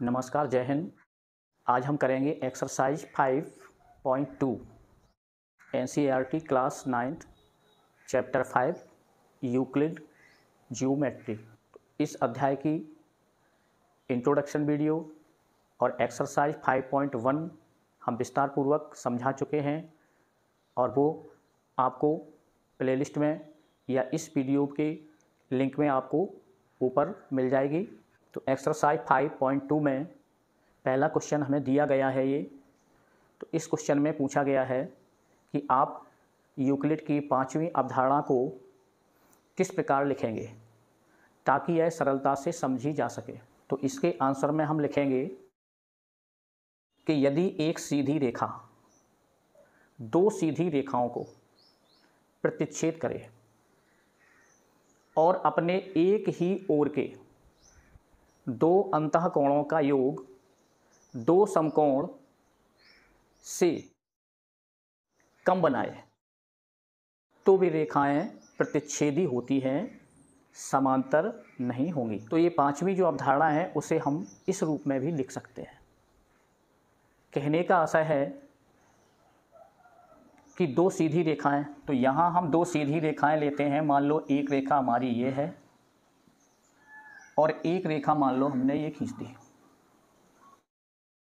नमस्कार, जय हिंद। आज हम करेंगे exercise 5.2 NCERT class 9th chapter 5 Euclid geometry. इस अध्याय की इंट्रोडक्शन वीडियो और एक्सरसाइज 5.1 हम विस्तार पूर्वक समझा चुके हैं और वो आपको प्लेलिस्ट में या इस वीडियो के लिंक में आपको ऊपर मिल जाएगी। तो एक्सरसाइज 5.2 में पहला क्वेश्चन हमें दिया गया है ये। तो इस क्वेश्चन में पूछा गया है कि आप यूक्लिड की 5वीं अवधारणा को किस प्रकार लिखेंगे ताकि यह सरलता से समझी जा सके। तो इसके आंसर में हम लिखेंगे कि यदि एक सीधी रेखा दो सीधी रेखाओं को प्रतिच्छेद करे और अपने एक ही ओर के दो अंतःकोणों का योग दो समकोण से कम बनाए तो वे रेखाएं प्रतिच्छेदी होती हैं, समांतर नहीं होंगी। तो ये 5वीं जो अवधारणा है उसे हम इस रूप में भी लिख सकते हैं। कहने का आशय है कि दो सीधी रेखाएं, तो यहाँ हम दो सीधी रेखाएं लेते हैं। मान लो एक रेखा हमारी ये है और एक रेखा मान लो हमने ये खींच दी।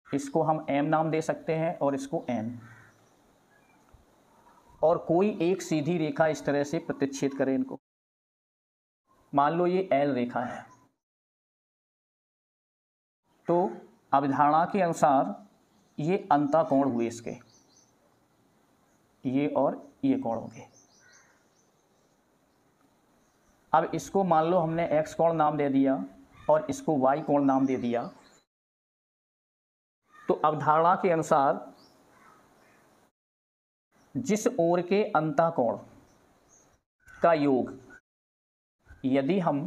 इसको हम M नाम दे सकते हैं और इसको N। और कोई एक सीधी रेखा इस तरह से प्रतिच्छेद करे इनको। मान लो ये L रेखा है। तो अवधारणा के अनुसार ये अंतःकोण हुए इसके, ये और ये कोण होंगे। अब इसको मान लो हमने x कोण नाम दे दिया और इसको y कोण नाम दे दिया। तो अवधारणा के अनुसार जिस ओर के अंतःकोण का योग यदि हम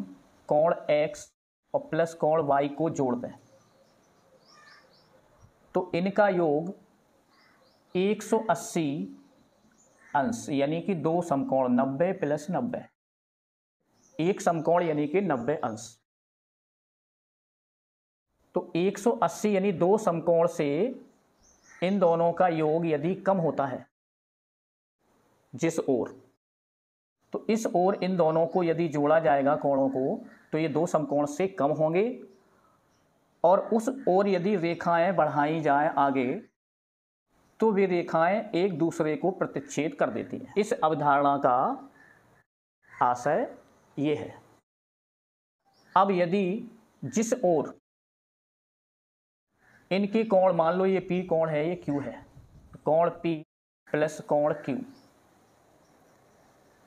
कोण x और प्लस कोण y को जोड़ दें तो इनका योग 180 अंश यानी कि दो समकोण 90 प्लस 90, एक समकोण यानी कि 90 अंश। तो 180 यानी दो समकोण से इन दोनों का योग यदि कम होता है जिस ओर, तो इस ओर इन दोनों को यदि जोड़ा जाएगा कोणों को तो ये दो समकोण से कम होंगे और उस ओर यदि रेखाएं बढ़ाई जाए आगे तो वे रेखाएं एक दूसरे को प्रतिच्छेद कर देती हैं। इस अवधारणा का आशय ये है। अब यदि जिस ओर इनके कोण, मान लो ये P कोण है, ये Q है, कोण P प्लस कोण Q,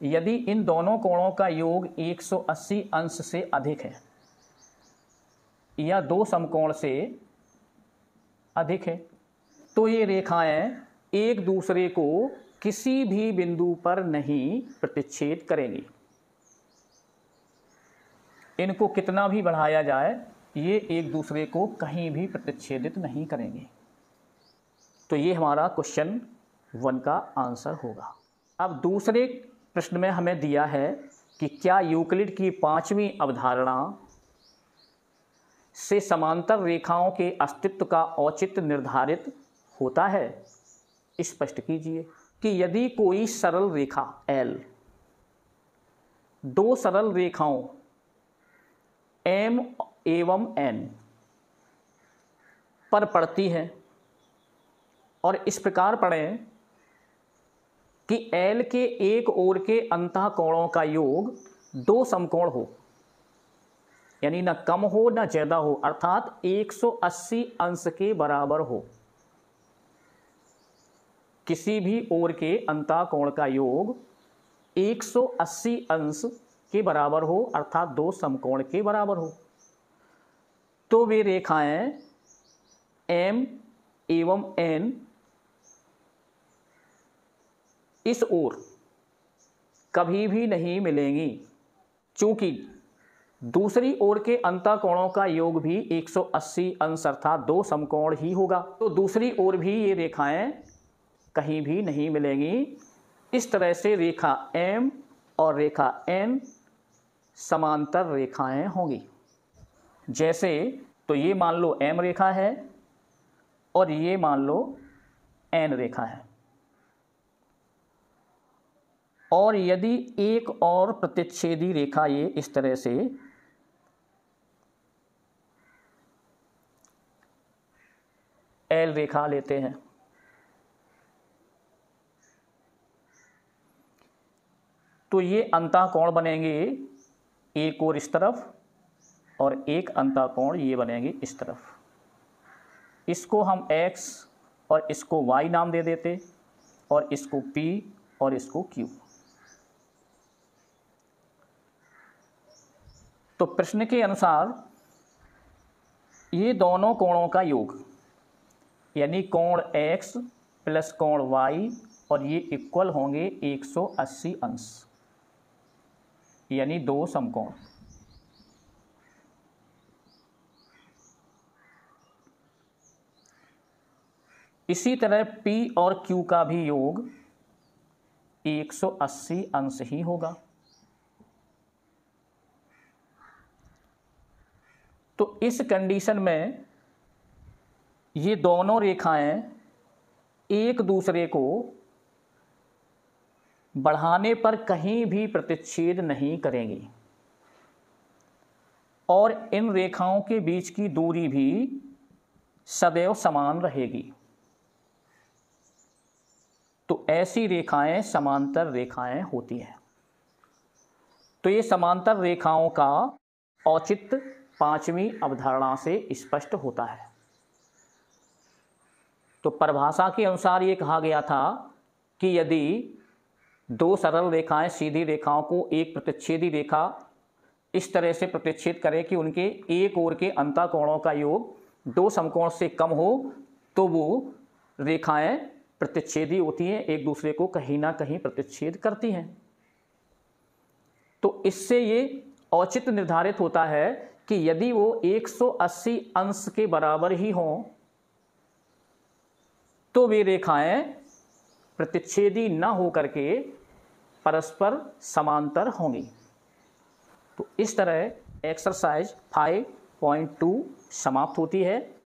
यदि इन दोनों कोणों का योग 180 अंश से अधिक है या दो समकोण से अधिक है तो ये रेखाएं एक दूसरे को किसी भी बिंदु पर नहीं प्रतिच्छेद करेंगी। इनको कितना भी बढ़ाया जाए ये एक दूसरे को कहीं भी प्रतिच्छेदित नहीं करेंगे। तो ये हमारा क्वेश्चन 1 का आंसर होगा। अब दूसरे प्रश्न में हमें दिया है कि क्या यूक्लिड की 5वीं अवधारणा से समांतर रेखाओं के अस्तित्व का औचित्य निर्धारित होता है। स्पष्ट कीजिए कि यदि कोई सरल रेखा L दो सरल रेखाओं M एवं N पर पड़ती है और इस प्रकार पड़े कि L के एक ओर के अंतःकोणों का योग दो समकोण हो, यानी न कम हो न ज्यादा हो, अर्थात 180 अंश के बराबर हो। किसी भी ओर के अंतःकोण का योग 180 अंश के बराबर हो, अर्थात दो समकोण के बराबर हो, तो वे रेखाएं M एवं N इस ओर कभी भी नहीं मिलेंगी, चूंकि दूसरी ओर के अंतःकोणों का योग भी 180 अंश अर्थात दो समकोण ही होगा। तो दूसरी ओर भी ये रेखाएं कहीं भी नहीं मिलेंगी। इस तरह से रेखा M और रेखा N समांतर रेखाएं होंगी। जैसे तो ये मान लो M रेखा है और ये मान लो N रेखा है। और यदि एक और प्रतिच्छेदी रेखा ये इस तरह से L रेखा लेते हैं, तो ये अंतःकोण बनेंगे एक और इस तरफ और एक अंतःकोण ये बनेंगे इस तरफ। इसको हम X और इसको Y नाम दे देते और इसको P और इसको Q। तो प्रश्न के अनुसार ये दोनों कोणों का योग यानी कोण X प्लस कोण Y और ये इक्वल होंगे 180 अंश यानी दो समकोण। इसी तरह P और Q का भी योग 180 अंश ही होगा। तो इस कंडीशन में ये दोनों रेखाएं एक दूसरे को बढ़ाने पर कहीं भी प्रतिच्छेद नहीं करेंगी और इन रेखाओं के बीच की दूरी भी सदैव समान रहेगी। तो ऐसी रेखाएं समांतर रेखाएं होती हैं। तो ये समांतर रेखाओं का औचित्य पांचवी अवधारणा से स्पष्ट होता है। तो परिभाषा के अनुसार ये कहा गया था कि यदि दो सरल रेखाएं सीधी रेखाओं को एक प्रतिच्छेदी रेखा इस तरह से प्रतिच्छेद करे कि उनके एक ओर के अंतःकोणों का योग दो समकोण से कम हो तो वो रेखाएं प्रतिच्छेदी होती हैं, एक दूसरे को कहीं ना कहीं प्रतिच्छेद करती हैं। तो इससे ये औचित्य निर्धारित होता है कि यदि वो 180 अंश के बराबर ही हों तो वे रेखाएं प्रतिच्छेदी न हो करके परस्पर समांतर होंगी। तो इस तरह एक्सरसाइज 5.2 समाप्त होती है।